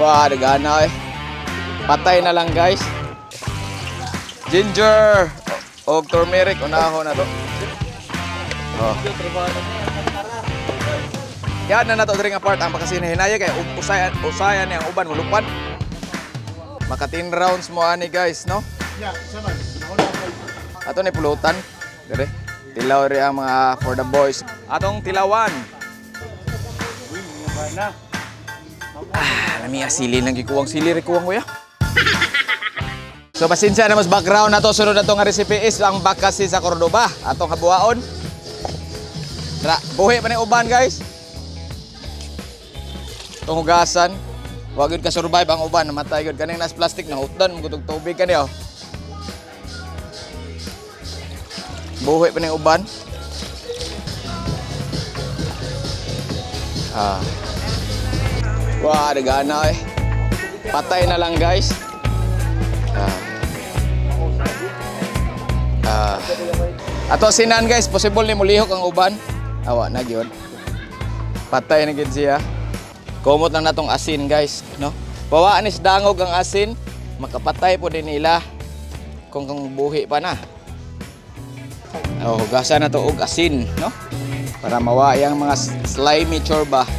Wah, nagana eh. Patay na lang guys. Ginger o turmeric unahon na to. Oh. Yan na nato diri nga part ang pakasinahinaya kay usayan ni ang uban mulupan. Maka 10 rounds mo ani guys, no? Ato ni pulutan. Dire. Tilaw ri ang mga for the boys. Atong tilawan. Nami asili lang gikuwang sili ri kuwang kuya. So pasensya na mas background nato sunod na to nga recipe is ang bakasi sa Cordoba atong habuhaon. Tara, buhi pa ni uban guys. Tong hugasan. Wa gyud ka survive ang uban, namatay gyud kaning nas plastic na hutdan mo gutog tubig kani oh. Buhi pa ni uban. Wah, nagana eh. Patay na lang guys. Ato sinan guys, possible ni mulihok ang uban. Awa na gyud. Patay na gyud siya. Kumot lang natong asin guys, no? Bawaan is dangog ang asin, makapatay po din nila kung buhi pa na. Oh, hugasan na to og asin, no? Para mawaya ang mga slimy chorba.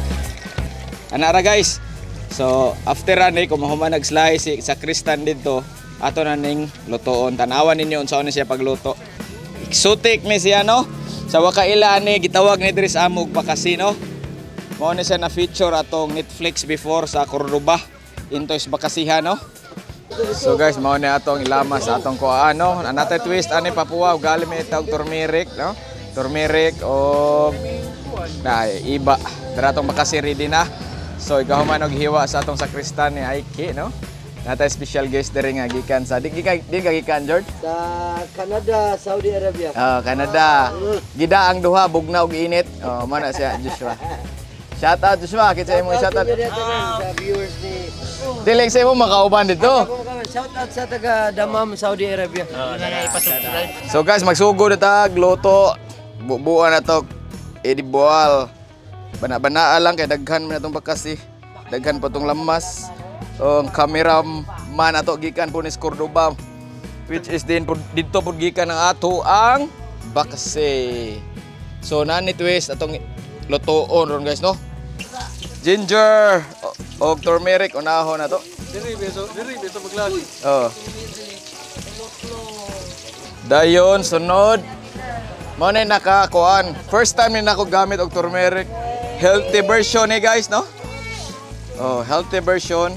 Anara guys. So, after ani kung mahuman nag-slice sa kristan dito, ato na ning lutoon. Tanawan ninyo unsa siya pagluto. Exotic ni siya, no? Sa wakaila ni gitawag ni diri sa amog bakasi, no? Mao ni siya na feature atong Netflix before sa Cordoba. Into's bakasihan, no? So guys, mao ni atong ilama sa atong kuan, no? Another twist ani papuwa gali mi tawag turmeric, no? Turmeric o iba. Dara atong bakasi ready na. So ikaw man og hiwa sa atong sakristan ni Aiki, no? Natay special guest diri nga gikan sa di gikan George sa Canada, Saudi Arabia. Canada. Gida ang duha bugnaw og init. Mana siya Joshua. Shout out Joshua, kita mo shout out sa viewers ni. Diling sa mo makauban dito. Shout out sa taga Damam, Saudi Arabia. So guys, magsugod na tag luto. Bubuan na to edibual. Bana-bana lang kay daghan man atong bakasi. Daghan pa tong lamas. Ang cameraman ato gikan po ni Cordoba, which is din dito po gikan ang ato ang bakasi. So nani twist atong lutoon ron guys, no? Ginger o turmeric unahon na to. Diri beso maglagi. Oh. Dayon sunod. Mo na nakakuan. First time ni nako gamit og turmeric. Healthy version ni guys, no? Oh, healthy version.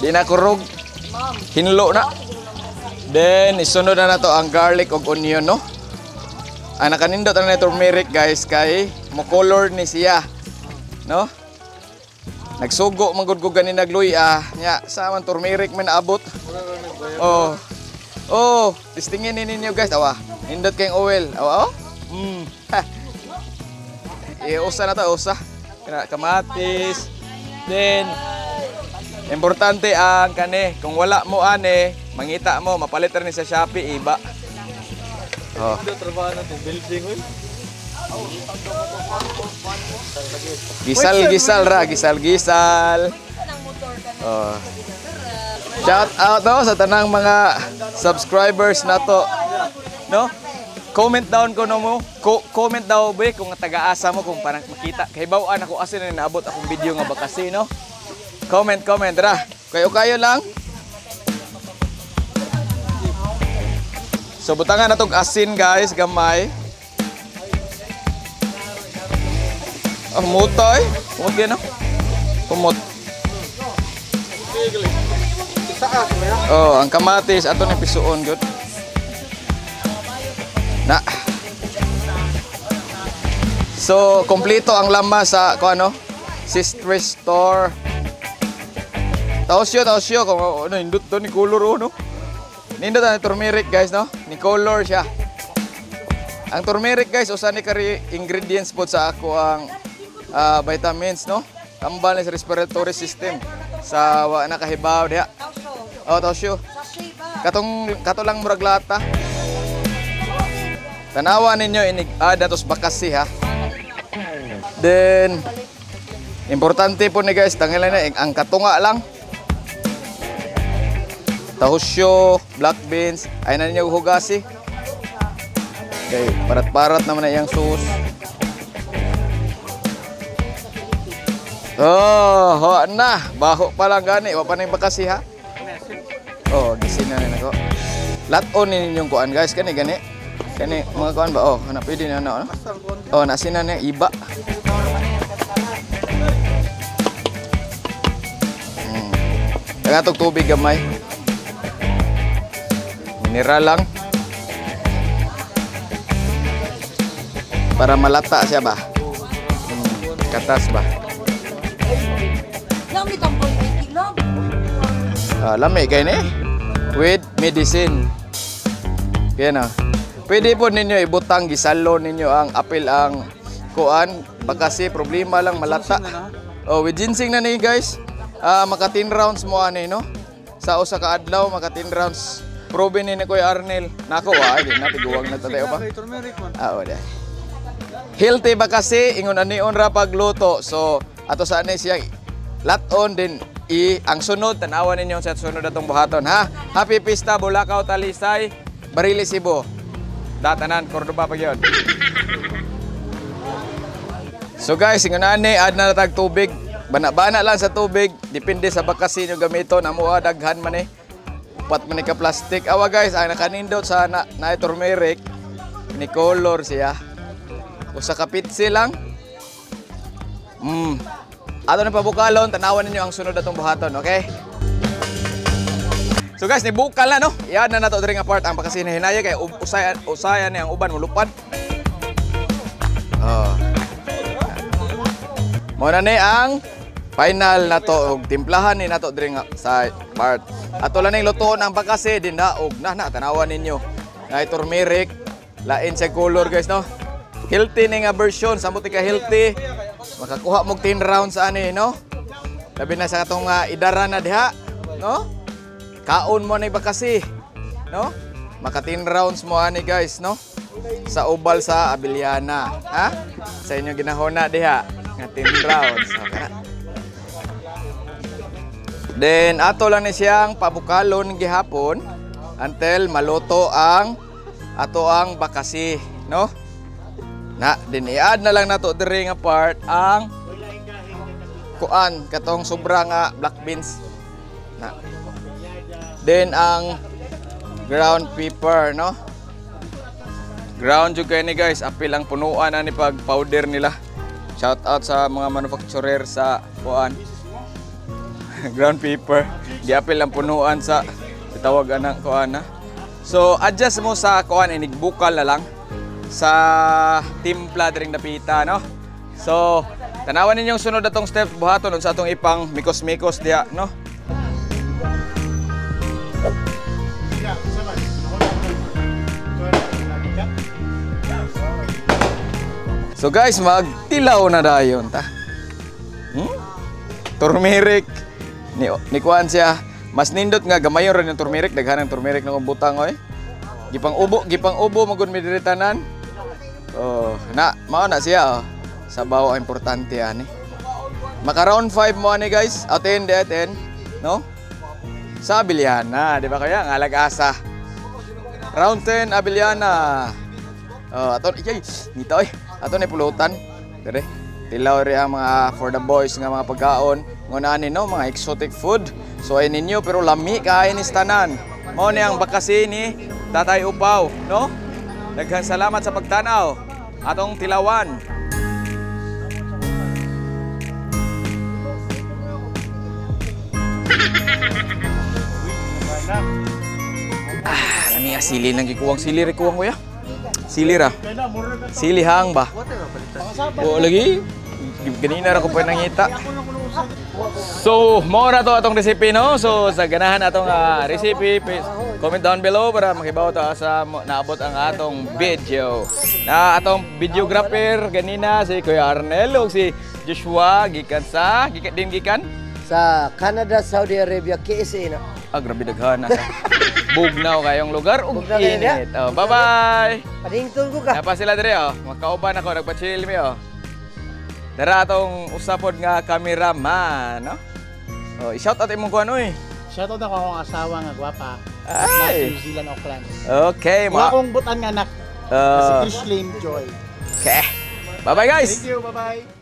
Di na kurog. Hinlo na. Then isunod na nato ang garlic ug onion, no? Ang nakanindot na turmeric guys kay mo color ni siya, no? Nagsugo magudgog ni nagluy nya sa man turmeric man abot. Oh, testingin ninyo guys, awa. Nindot kayong oil, awa oh. Usa na to, usa. Kamatis. Then importante ang kani, kung wala mo ane, mangita mo, mapalit rin sa Shopee, iba. Oh. Gisal ra, gisal. Oh. Shout out no sa tanang mga subscribers nato. No? Comment down ko no mo. Comment daw be kung taga-asa mo kung parang makita. Kay bawaan ako asin na naabot akong video nga bakasi, no? Comment ra. Kayo lang. So butangan na tong asin guys, gamay. Mutoy. Kumot yan, no? Kumot. Oh, ang kamatis ato ni pisuon gyud. Na. So, kompleto ang lamas sa ano? Sister Store. Taosyo kung ano indot to ni color no. Nindot ang turmeric guys, no? Ni color siya. Ang turmeric guys usa ni kari ingredients pod sa ako ang vitamins, no? Tambal sa respiratory system sa wa na kahibaw diha. Oh, taosyo. Kato lang murag lata. Tanawa ninyo inig datos bakasi ha. Then importante po ni guys, tangilan na ang katunga lang. Tahusyo, black beans, ay na ninyo hugasi. Okay, parat-parat naman na yung sus. Oh, ho na, baho pa lang gani, wa pa nang bakasi ha. Oh, gisin na rin ako. Laton ninyong kuan guys, kani gani. Kani mga kuan ba? Oh, na pwede na ano? Oh, nasinan na iba. Tagatog tubig gamay. Mineral lang. Para malata siya ba? Katas ba? Lami tang politik lang. Lami kayo ni. With medicine. Kaya na. Pwede po ninyo ibutang, gisalo ninyo ang apil ang kuan. Bakasi problema lang malata. Oh, with ginseng na ni guys. Maka 10 rounds mo ani no. Sa usa ka adlaw maka 10 rounds. Probe ni Kuya Arnel. Nako di na tiguwang na tayo pa. Wala. Healthy ba kasi ingon anion ra pagluto. So ato sa ani siya laton din ang sunod tanawan ninyo sa sunod atong buhaton ha. Happy Pista Bulacau Talisay Barili Cebu. Datanan Cordoba pa gyud. So guys, ingon ani add na natag tubig. Bana-bana lang sa tubig, depende sa bakasi nyo gamiton. Amo daghan man upat man ka plastic. Awa guys, ang nakanindot sa na turmeric ni color siya. Usa ka pitsi lang. Ato na pabukalon, tanawan ninyo ang sunod atong buhaton, okay? So guys, ni bukal na no. Iyan na nato diri nga part ang bakasi ni hinaya kay usayan ni ang uban mulupad. Mo na ni ang final na to og timplahan ni nato diri nga sa part. Ato lang ning lutoon ang bakasi din daog na tanawan ninyo. Na turmeric, lain sa color guys no. Healthy ni nga version, samot ka healthy. Makakuha mo 10 rounds ani no. Labi na sa katong idara na diha, no? Kaon mo ni bakasi, no? Maka 10 rounds mo ani guys no. Sa ubal sa Abiliana, ha? Sa inyo ginahona diha nga 10 rounds. Okay. Then ato lang ni siyang pabukalon gihapon until maluto ang ato ang bakasi, no? Na din i-add na lang nato diri nga part ang kuan katong sobra nga black beans. Na. Then ang ground pepper, no? Ground jud kay ni guys, apil ang punuan ani pag powder nila. Shout out sa mga manufacturer sa kuan. Ground pepper, giapil ang punuan sa tawag anang kuan na. So adjust mo sa kuan inigbukal na lang sa timpla dring napita no. So tanawan ninyong sunod atong steps buhaton sa atong ipang mikos-mikos diha no. So guys, magtilaw na dayon ta. Turmeric ni kuan siya. Mas nindot nga gamayon rin yung turmeric, daghan ang turmeric na butang oy. Gipang ubo magud mi diri tanan. Oh, mao na siya oh. Sabaw ang importante ani. Maka round 5 mo ani guys. Aten de aten, no? Sa Abiliana, di ba kaya nga lag-asa. Round 10 Abiliana. Oh, aton ngito oy. Aton ni pulutan. Dire. Tilaw ri ang mga for the boys nga mga pagkaon. Ngunani no, mga exotic food. So ay ninyo pero lami kain ni tanan. Mao ni ang bakasi ni Tatay Upaw, no? Daghang salamat sa pagtanaw. Atong tilawan. Nami sili nang gikuwang sili re kuwang kuya. Sili ra. Sili hang ba? O lagi. Ganina ra ko pa nangita. So, mo na to atong recipe no. So, sa ganahan atong recipe, please comment down below para makibaw ta sa naabot ang atong video. Na atong videographer ganina si Kuya Arnel ug si Joshua gikan sa gikan sa Canada, Saudi Arabia, KSA na. grabe daghana sa. Bugnaw kayong lugar ug Bugnaw kayo niya? init. Oh, bye-bye. Padingtol ko ka. Napa sila dire oh. Magkauban ako, nagpa-chill mi oh. Dara atong usapod nga cameraman, no? Oh, i-shout out imong kuan oy. Shoutout ako akong asawa nga gwapa. Ay. New Zealand, Auckland. Okay, Wala akong butan nga anak. Si Uh, Krishlyn Joy. okay. Bye-bye guys. Thank you, bye-bye.